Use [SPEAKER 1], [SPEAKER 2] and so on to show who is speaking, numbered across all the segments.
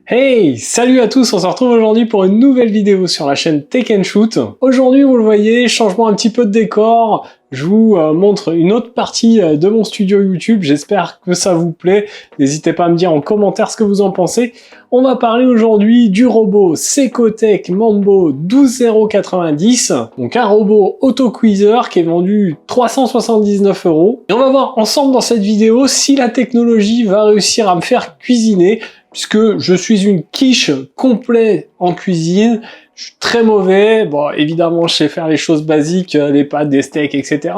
[SPEAKER 1] Hey, salut à tous, on se retrouve aujourd'hui pour une nouvelle vidéo sur la chaîne Tech & Shoot. Aujourd'hui, vous le voyez, changement un petit peu de décor, je vous montre une autre partie de mon studio YouTube, j'espère que ça vous plaît, n'hésitez pas à me dire en commentaire ce que vous en pensez. On va parler aujourd'hui du robot Secotech Mambo 12090, donc un robot autocuiseur qui est vendu 379 €. Et on va voir ensemble dans cette vidéo si la technologie va réussir à me faire cuisiner, puisque je suis une quiche complète en cuisine, je suis très mauvais, bon évidemment je sais faire les choses basiques, les pâtes, des steaks, etc.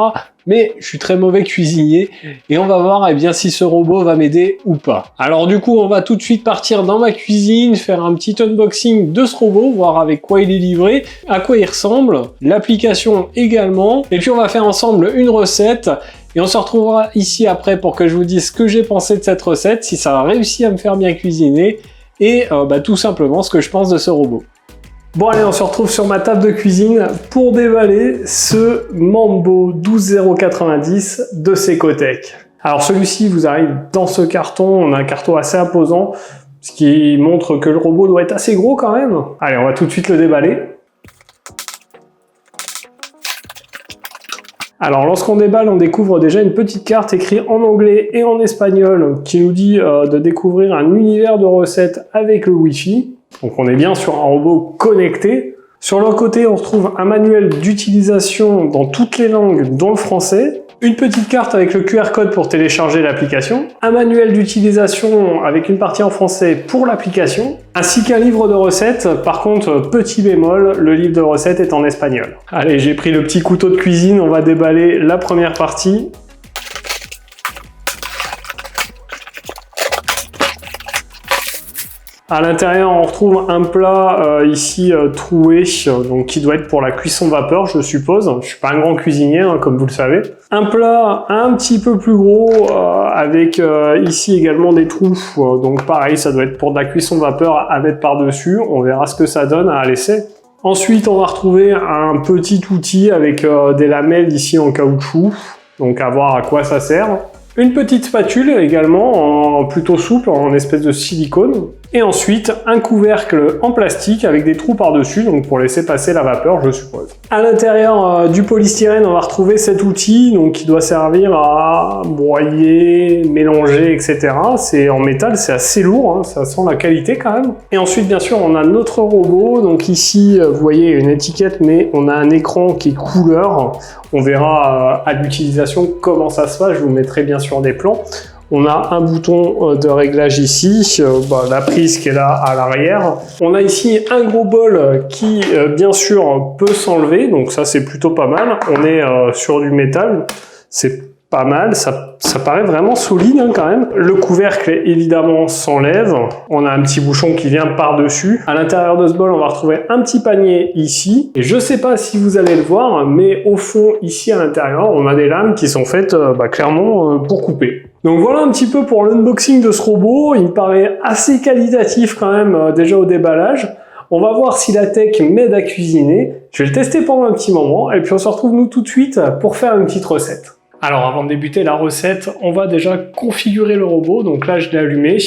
[SPEAKER 1] Mais je suis très mauvais cuisinier, et on va voir bien si ce robot va m'aider ou pas. Alors du coup on va tout de suite partir dans ma cuisine, faire un petit unboxing de ce robot, voir avec quoi il est livré, à quoi il ressemble, l'application également, et puis on va faire ensemble une recette. Et on se retrouvera ici après pour que je vous dise ce que j'ai pensé de cette recette, si ça a réussi à me faire bien cuisiner, et tout simplement ce que je pense de ce robot. Bon allez, on se retrouve sur ma table de cuisine pour déballer ce Mambo 12090 de Secotech. Alors celui-ci vous arrive dans ce carton, on a un carton assez imposant, ce qui montre que le robot doit être assez gros quand même. Allez, on va tout de suite le déballer. Alors lorsqu'on déballe, on découvre déjà une petite carte écrite en anglais et en espagnol qui nous dit de découvrir un univers de recettes avec le Wi-Fi. Donc on est bien sur un robot connecté. Sur le côté, on retrouve un manuel d'utilisation dans toutes les langues, dont le français. Une petite carte avec le QR code pour télécharger l'application. Un manuel d'utilisation avec une partie en français pour l'application. Ainsi qu'un livre de recettes. Par contre, petit bémol, le livre de recettes est en espagnol. Allez, j'ai pris le petit couteau de cuisine, on va déballer la première partie. À l'intérieur, on retrouve un plat ici troué, donc qui doit être pour la cuisson vapeur, je suppose. Je suis pas un grand cuisinier, hein, comme vous le savez. Un plat un petit peu plus gros, avec ici également des trous. Donc pareil, ça doit être pour de la cuisson vapeur à mettre par-dessus. On verra ce que ça donne à l'essai. Ensuite, on va retrouver un petit outil avec des lamelles ici en caoutchouc. Donc à voir à quoi ça sert. Une petite spatule également, plutôt souple, en espèce de silicone. Et ensuite, un couvercle en plastique avec des trous par-dessus, donc pour laisser passer la vapeur, je suppose. À l'intérieur du polystyrène, on va retrouver cet outil donc, qui doit servir à broyer, mélanger, etc. C'est en métal, c'est assez lourd, hein, ça sent la qualité quand même. Et ensuite, bien sûr, on a notre robot. Donc ici, vous voyez une étiquette, mais on a un écran qui est couleur. On verra à l'utilisation comment ça se passe, je vous mettrai bien sûr des plans. On a un bouton de réglage ici, la prise qui est là à l'arrière. On a ici un gros bol qui, bien sûr, peut s'enlever, donc ça c'est plutôt pas mal. On est sur du métal, c'est pas mal, ça paraît vraiment solide hein, quand même. Le couvercle, évidemment, s'enlève. On a un petit bouchon qui vient par-dessus. À l'intérieur de ce bol, on va retrouver un petit panier ici. Et je sais pas si vous allez le voir, mais au fond, ici à l'intérieur, on a des lames qui sont faites clairement pour couper. Donc voilà un petit peu pour l'unboxing de ce robot. Il me paraît assez qualitatif quand même déjà au déballage. On va voir si la tech m'aide à cuisiner. Je vais le tester pendant un petit moment et puis on se retrouve nous tout de suite pour faire une petite recette. Alors avant de débuter la recette, on va déjà configurer le robot. Donc là je l'ai allumé.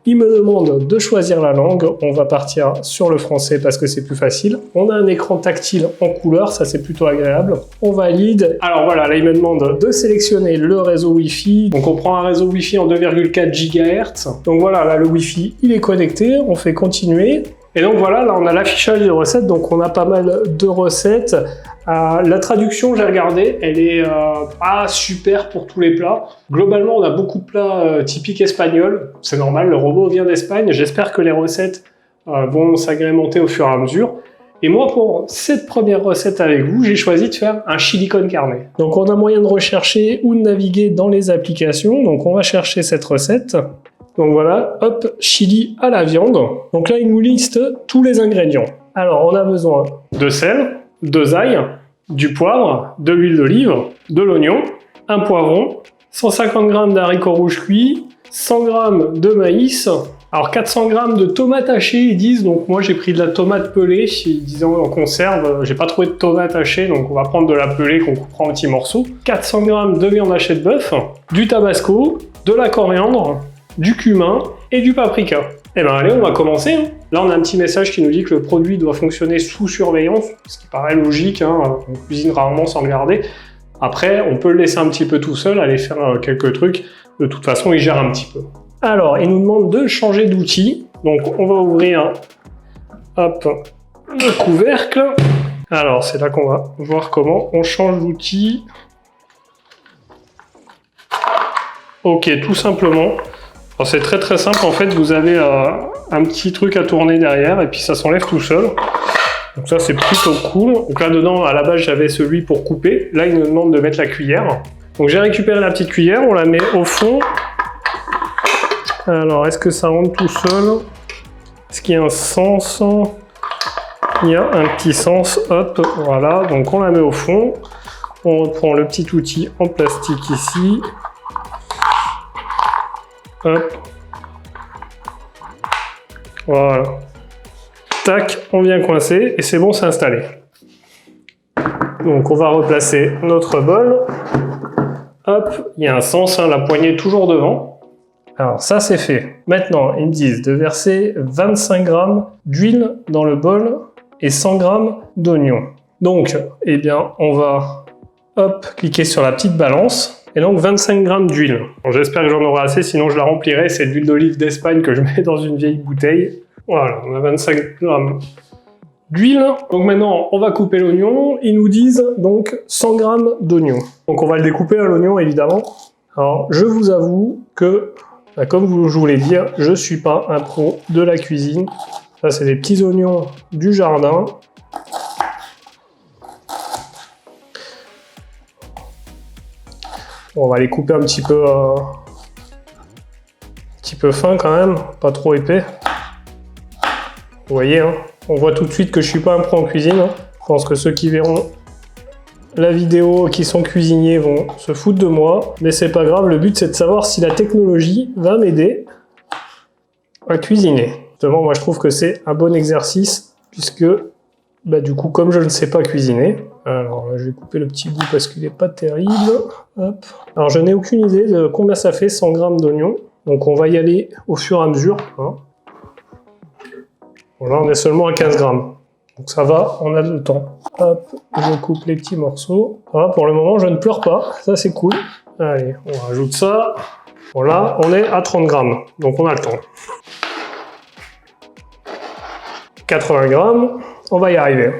[SPEAKER 1] Il me demande de choisir la langue. On va partir sur le français parce que c'est plus facile. On a un écran tactile en couleur, ça c'est plutôt agréable. On valide. Alors voilà, là il me demande de sélectionner le réseau Wi-Fi. Donc on prend un réseau Wi-Fi en 2,4 GHz. Donc voilà, là le Wi-Fi il est connecté. On fait continuer. Et donc voilà, là on a l'affichage des recettes. Donc on a pas mal de recettes. La traduction, j'ai regardé, elle est pas super pour tous les plats. Globalement, on a beaucoup de plats typiques espagnols. C'est normal, le robot vient d'Espagne. J'espère que les recettes vont s'agrémenter au fur et à mesure. Et moi, pour cette première recette avec vous, j'ai choisi de faire un chili con carne. Donc on a moyen de rechercher ou de naviguer dans les applications. Donc on va chercher cette recette. Donc voilà, hop, chili à la viande. Donc là, il nous liste tous les ingrédients. Alors on a besoin de sel, 2 ail, du poivre, de l'huile d'olive, de l'oignon, un poivron, 150 g d'haricots rouges cuits, 100 g de maïs, alors 400 g de tomates hachées ils disent, donc moi j'ai pris de la tomate pelée, ils disent en conserve, j'ai pas trouvé de tomate hachée, donc on va prendre de la pelée qu'on coupera en petits morceaux, 400 g de viande hachée de bœuf, du tabasco, de la coriandre, du cumin et du paprika. Eh ben allez, on va commencer. Hein. Là, on a un petit message qui nous dit que le produit doit fonctionner sous surveillance, ce qui paraît logique, hein. On cuisine rarement sans regarder. Après, on peut le laisser un petit peu tout seul, aller faire quelques trucs. De toute façon, il gère un petit peu. Alors, il nous demande de changer d'outil. Donc, on va ouvrir hop, le couvercle. Alors, c'est là qu'on va voir comment on change d'outil. Ok, tout simplement. C'est très très simple. En fait, vous avez un petit truc à tourner derrière et puis ça s'enlève tout seul. Donc ça, c'est plutôt cool. Donc là, dedans, à la base, j'avais celui pour couper. Là, il nous demande de mettre la cuillère. Donc j'ai récupéré la petite cuillère, on la met au fond. Alors, est-ce que ça rentre tout seul? Est-ce qu'il y a un sens? Il y a un petit sens, hop, voilà. Donc on la met au fond. On reprend le petit outil en plastique ici. Hop. Voilà. Tac, on vient coincer et c'est bon, c'est installé. Donc on va replacer notre bol. Hop, il y a un sens, hein, la poignée est toujours devant. Alors ça c'est fait. Maintenant, ils me disent de verser 25 g d'huile dans le bol et 100 g d'oignon. Donc, eh bien, on va hop, cliquer sur la petite balance. Et donc 25 g d'huile. Bon, j'espère que j'en aurai assez, sinon je la remplirai. C'est de l'huile d'olive d'Espagne que je mets dans une vieille bouteille. Voilà, on a 25 g d'huile. Donc maintenant, on va couper l'oignon. Ils nous disent donc 100 g d'oignon. Donc on va le découper à l'oignon, évidemment. Alors, je vous avoue que, comme je vous l'ai dit, je ne suis pas un pro de la cuisine. Ça, c'est des petits oignons du jardin. Bon, on va les couper un petit peu fin quand même, pas trop épais. Vous voyez, hein, on voit tout de suite que je suis pas un pro en cuisine. Hein. Je pense que ceux qui verront la vidéo, qui sont cuisiniers, vont se foutre de moi. Mais c'est pas grave, le but c'est de savoir si la technologie va m'aider à cuisiner. Justement, moi je trouve que c'est un bon exercice, puisque du coup, comme je ne sais pas cuisiner, alors là je vais couper le petit bout parce qu'il n'est pas terrible. Hop. Alors je n'ai aucune idée de combien ça fait 100 g d'oignon. Donc on va y aller au fur et à mesure. Hein. Bon, là on est seulement à 15 g. Donc ça va, on a le temps. Hop, je coupe les petits morceaux. Voilà, pour le moment je ne pleure pas, ça c'est cool. Allez, on rajoute ça. Voilà, on est à 30 g, donc on a le temps. 80 g, on va y arriver.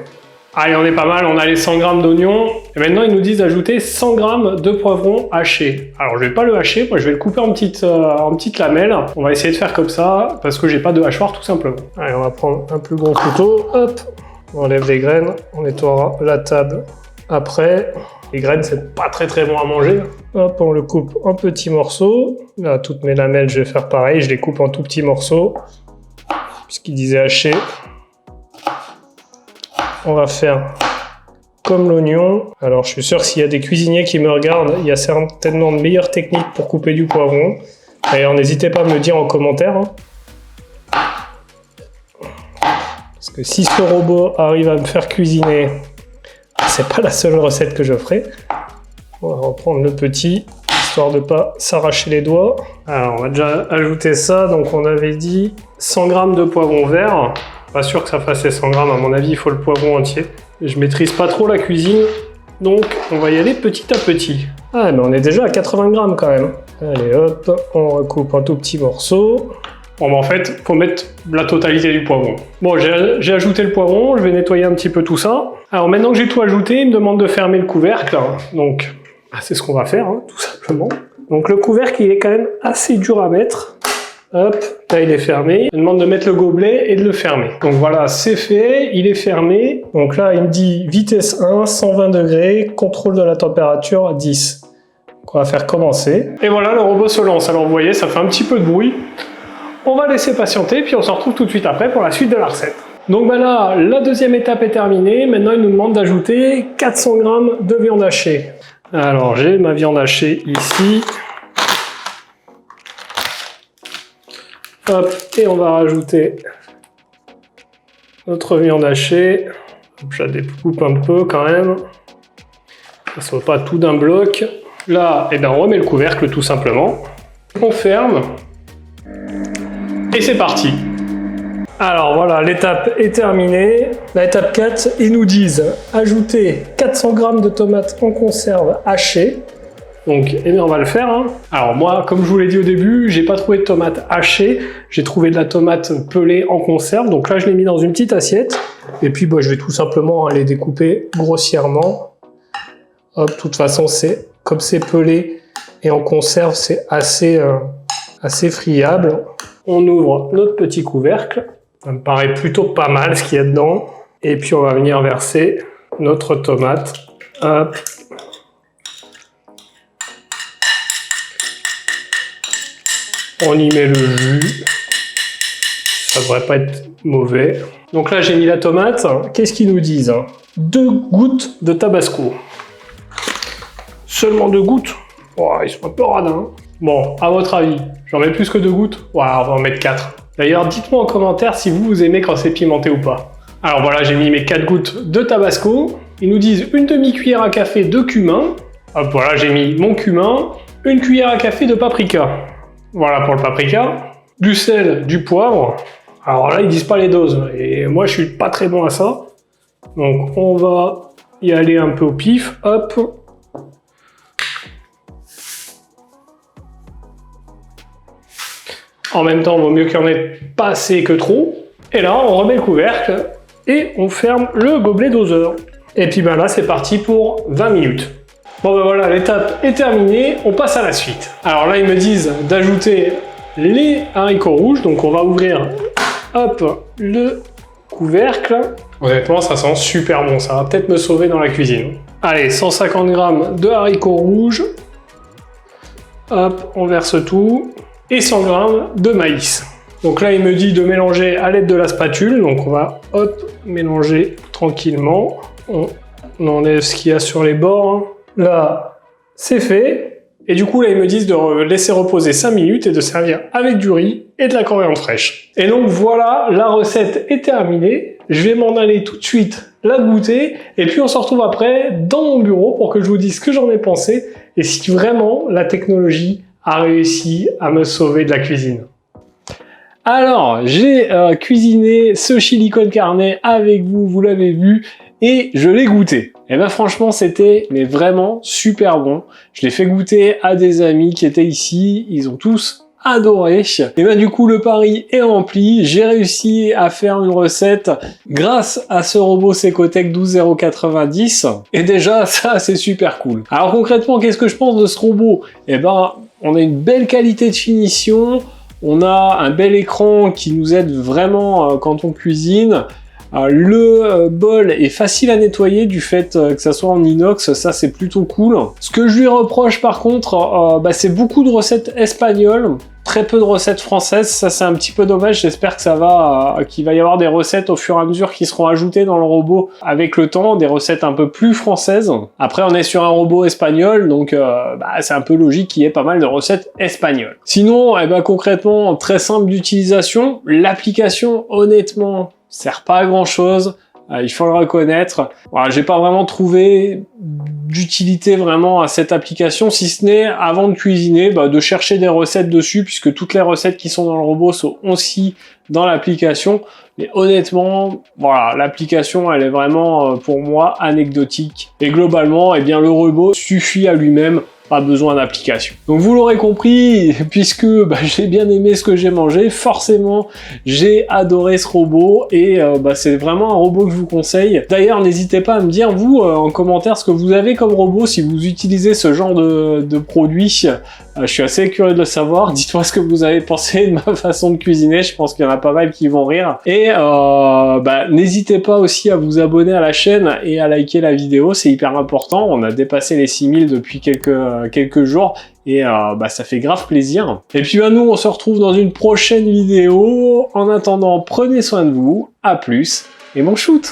[SPEAKER 1] Allez, on est pas mal, on a les 100 g d'oignons. Et maintenant, ils nous disent d'ajouter 100 g de poivron haché. Alors, je vais pas le hacher, moi je vais le couper en petites lamelles. On va essayer de faire comme ça, parce que j'ai pas de hachoir tout simplement. Allez, on va prendre un plus gros couteau. Hop, on enlève les graines, on nettoiera la table après. Les graines, c'est pas très bon à manger. Hop, on le coupe en petits morceaux. Là, toutes mes lamelles, je vais faire pareil, je les coupe en tout petits morceaux. Puisqu'il disait hacher. On va faire comme l'oignon. Alors, je suis sûr que s'il y a des cuisiniers qui me regardent, il y a certainement de meilleures techniques pour couper du poivron. D'ailleurs, n'hésitez pas à me le dire en commentaire. Hein. Parce que si ce robot arrive à me faire cuisiner, c'est pas la seule recette que je ferai. On va reprendre le petit, histoire de pas s'arracher les doigts. Alors, on va déjà ajouter ça. Donc, on avait dit 100 g de poivron vert. Pas sûr que ça fasse les 100 g, à mon avis, il faut le poivron entier. Je maîtrise pas trop la cuisine, donc on va y aller petit à petit. Ah, mais on est déjà à 80 g quand même. Allez, hop, on recoupe en tout petits morceaux. Bon, en fait, faut mettre la totalité du poivron. Bon, j'ai ajouté le poivron, je vais nettoyer un petit peu tout ça. Alors maintenant que j'ai tout ajouté, il me demande de fermer le couvercle. Donc, c'est ce qu'on va faire, hein, tout simplement. Donc le couvercle, il est quand même assez dur à mettre. Hop, là il est fermé. Il me demande de mettre le gobelet et de le fermer. Donc voilà, c'est fait, il est fermé. Donc là, il me dit vitesse 1, 120 degrés, contrôle de la température 10. Donc on va faire commencer. Et voilà, le robot se lance. Alors vous voyez, ça fait un petit peu de bruit. On va laisser patienter, puis on se retrouve tout de suite après pour la suite de la recette. Donc là, la deuxième étape est terminée. Maintenant, il nous demande d'ajouter 400 g de viande hachée. Alors j'ai ma viande hachée ici. Hop, et on va rajouter notre viande hachée. Je la découpe un peu quand même. Ça ne soit pas tout d'un bloc. Là, eh bien, on remet le couvercle tout simplement. On ferme. Et c'est parti. Alors voilà, l'étape est terminée. L'étape 4, ils nous disent ajouter 400 g de tomates en conserve hachées. Donc, eh bien, on va le faire. Hein. Alors moi, comme je vous l'ai dit au début, j'ai pas trouvé de tomates hachées. J'ai trouvé de la tomate pelée en conserve. Donc là, je l'ai mis dans une petite assiette. Et puis, bah, je vais tout simplement les découper grossièrement. Hop, de toute façon, c'est comme c'est pelé et en conserve, c'est assez friable. On ouvre notre petit couvercle. Ça me paraît plutôt pas mal ce qu'il y a dedans. Et puis, on va venir verser notre tomate. Hop. On y met le jus, ça devrait pas être mauvais. Donc là j'ai mis la tomate, qu'est-ce qu'ils nous disent? 2 gouttes de tabasco. Seulement 2 gouttes? Oh, ils sont un peu radins. Bon, à votre avis, j'en mets plus que 2 gouttes? Ouais, on va en mettre 4. D'ailleurs, dites-moi en commentaire si vous aimez quand c'est pimenté ou pas. Alors voilà, j'ai mis mes 4 gouttes de tabasco. Ils nous disent une demi-cuillère à café de cumin. Hop, voilà, j'ai mis mon cumin. Une cuillère à café de paprika. Voilà pour le paprika, du sel, du poivre. Alors là, ils disent pas les doses et moi, je suis pas très bon à ça. Donc, on va y aller un peu au pif. Hop. En même temps, il vaut mieux qu'il n'y en ait pas assez que trop. Et là, on remet le couvercle et on ferme le gobelet doseur. Et puis ben là, c'est parti pour 20 minutes. Bon ben voilà, l'étape est terminée, on passe à la suite. Alors là, ils me disent d'ajouter les haricots rouges, donc on va ouvrir, hop, le couvercle. Honnêtement, ça sent super bon, ça va peut-être me sauver dans la cuisine. Allez, 150 g de haricots rouges. Hop, on verse tout. Et 100 g de maïs. Donc là, il me dit de mélanger à l'aide de la spatule, donc on va, hop, mélanger tranquillement. On enlève ce qu'il y a sur les bords, hein. Là, c'est fait. Et du coup, là, ils me disent de laisser reposer 5 minutes et de servir avec du riz et de la coriandre fraîche. Et donc, voilà, la recette est terminée. Je vais m'en aller tout de suite la goûter. Et puis, on se retrouve après dans mon bureau pour que je vous dise ce que j'en ai pensé et si vraiment la technologie a réussi à me sauver de la cuisine. Alors, j'ai cuisiné ce chili con carne avec vous, vous l'avez vu. Et je l'ai goûté. Et ben franchement, c'était vraiment super bon. Je l'ai fait goûter à des amis qui étaient ici. Ils ont tous adoré. Et ben du coup, le pari est rempli. J'ai réussi à faire une recette grâce à ce robot Secotech 12090. Et déjà, ça, c'est super cool. Alors concrètement, qu'est-ce que je pense de ce robot? Eh ben, on a une belle qualité de finition. On a un bel écran qui nous aide vraiment quand on cuisine. Le bol est facile à nettoyer du fait que ça soit en inox, ça c'est plutôt cool. Ce que je lui reproche par contre, c'est beaucoup de recettes espagnoles, très peu de recettes françaises, ça c'est un petit peu dommage. J'espère que qu'il va y avoir des recettes au fur et à mesure qui seront ajoutées dans le robot avec le temps, des recettes un peu plus françaises. Après on est sur un robot espagnol, donc c'est un peu logique qu'il y ait pas mal de recettes espagnoles. Sinon, concrètement, très simple d'utilisation, l'application honnêtement sert pas à grand chose, il faut le reconnaître. Voilà, j'ai pas vraiment trouvé d'utilité vraiment à cette application, si ce n'est avant de cuisiner, de chercher des recettes dessus, puisque toutes les recettes qui sont dans le robot sont aussi dans l'application. Mais honnêtement, voilà, l'application elle est vraiment pour moi anecdotique. Et globalement, le robot suffit à lui-même. Pas besoin d'application. Donc vous l'aurez compris, puisque j'ai bien aimé ce que j'ai mangé, forcément j'ai adoré ce robot et c'est vraiment un robot que je vous conseille. D'ailleurs n'hésitez pas à me dire vous en commentaire ce que vous avez comme robot si vous utilisez ce genre de produit. Je suis assez curieux de le savoir. Dites-moi ce que vous avez pensé de ma façon de cuisiner. Je pense qu'il y en a pas mal qui vont rire. Et n'hésitez pas aussi à vous abonner à la chaîne et à liker la vidéo. C'est hyper important. On a dépassé les 6000 depuis quelques jours. Et ça fait grave plaisir. Et puis nous, on se retrouve dans une prochaine vidéo. En attendant, prenez soin de vous. À plus et bon shoot!